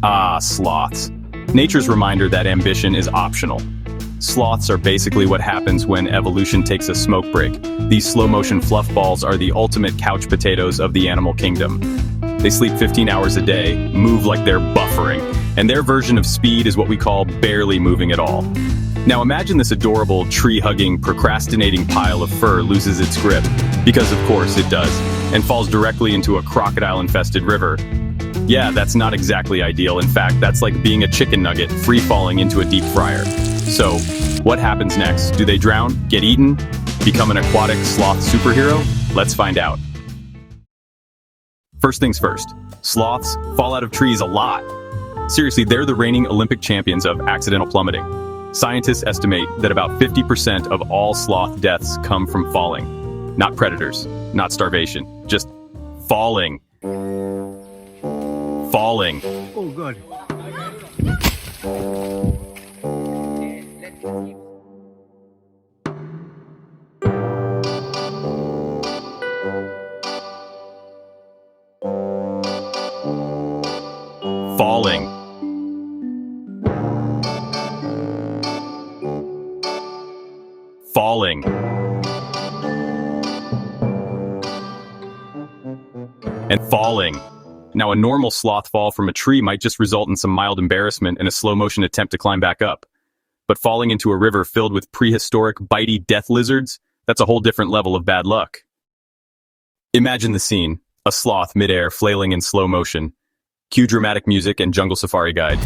Ah, sloths. Nature's reminder that ambition is optional. Sloths are basically what happens when evolution takes a smoke break. These slow-motion fluff balls are the ultimate couch potatoes of the animal kingdom. They sleep 15 hours a day, move like they're buffering, and their version of speed is what we call barely moving at all. Now imagine this adorable, tree-hugging, procrastinating pile of fur loses its grip, because of course it does, and falls directly into a crocodile-infested river. Yeah, that's not exactly ideal. In fact, that's like being a chicken nugget free-falling into a deep fryer. So, what happens next? Do they drown? Get eaten? Become an aquatic sloth superhero? Let's find out. First things first, sloths fall out of trees a lot. Seriously, they're the reigning Olympic champions of accidental plummeting. Scientists estimate that about 50% of all sloth deaths come from falling. Not predators, not starvation, just falling. Falling. Oh, God. Falling. Falling. And falling. Now, a normal sloth fall from a tree might just result in some mild embarrassment and a slow-motion attempt to climb back up. But falling into a river filled with prehistoric, bitey death lizards, that's a whole different level of bad luck. Imagine the scene, a sloth midair flailing in slow motion. Cue dramatic music and jungle safari guide.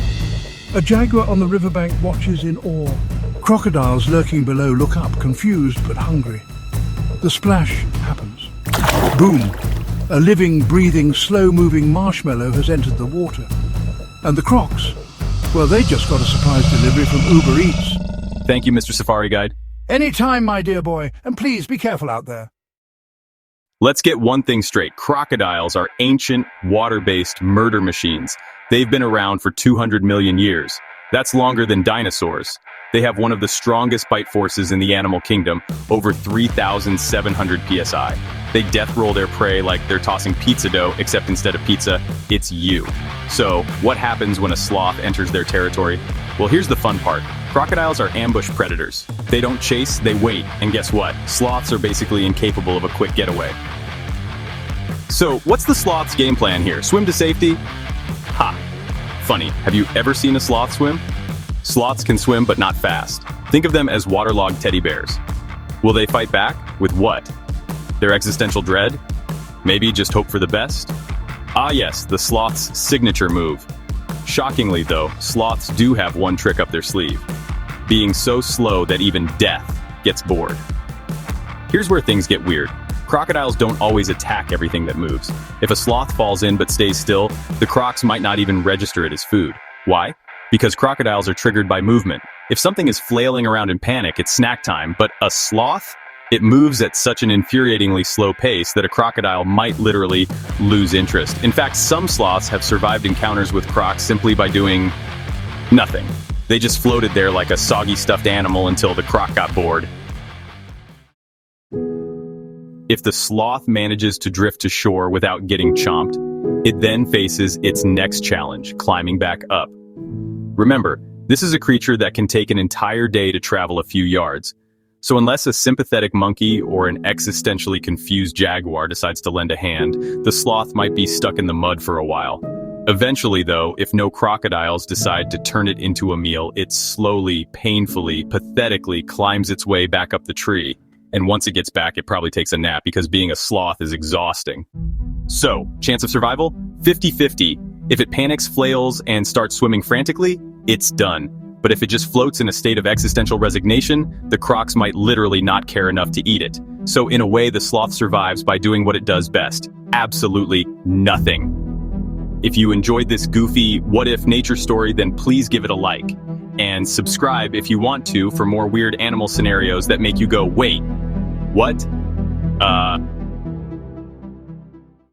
A jaguar on the riverbank watches in awe. Crocodiles lurking below look up, confused but hungry. The splash happens. Boom! A living, breathing, slow-moving marshmallow has entered the water. And the Crocs? Well, they just got a surprise delivery from Uber Eats. Thank you, Mr. Safari Guide. Anytime, my dear boy, and please be careful out there. Let's get one thing straight. Crocodiles are ancient, water-based murder machines. They've been around for 200 million years. That's longer than dinosaurs. They have one of the strongest bite forces in the animal kingdom, over 3,700 psi. They death roll their prey like they're tossing pizza dough, except instead of pizza, it's you. So, what happens when a sloth enters their territory? Well, here's the fun part. Crocodiles are ambush predators. They don't chase, they wait. And guess what? Sloths are basically incapable of a quick getaway. So, what's the sloth's game plan here? Swim to safety? Ha! Funny, have you ever seen a sloth swim? Sloths can swim, but not fast. Think of them as waterlogged teddy bears. Will they fight back? With what? Their existential dread? Maybe just hope for the best? Ah yes, the sloth's signature move. Shockingly though, sloths do have one trick up their sleeve. Being so slow that even death gets bored. Here's where things get weird. Crocodiles don't always attack everything that moves. If a sloth falls in but stays still, the crocs might not even register it as food. Why? Because crocodiles are triggered by movement. If something is flailing around in panic, it's snack time, but a sloth? It moves at such an infuriatingly slow pace that a crocodile might literally lose interest. In fact, some sloths have survived encounters with crocs simply by doing nothing. They just floated there like a soggy stuffed animal until the croc got bored. If the sloth manages to drift to shore without getting chomped, it then faces its next challenge, climbing back up. Remember, this is a creature that can take an entire day to travel a few yards. So unless a sympathetic monkey or an existentially confused jaguar decides to lend a hand, the sloth might be stuck in the mud for a while. Eventually, though, if no crocodiles decide to turn it into a meal, it slowly, painfully, pathetically climbs its way back up the tree. And once it gets back, it probably takes a nap because being a sloth is exhausting. So, chance of survival? 50-50. If it panics, flails, and starts swimming frantically, it's done. But if it just floats in a state of existential resignation, the crocs might literally not care enough to eat it. So in a way, the sloth survives by doing what it does best. Absolutely nothing. If you enjoyed this goofy what-if nature story, then please give it a like. And subscribe if you want to for more weird animal scenarios that make you go, wait, what?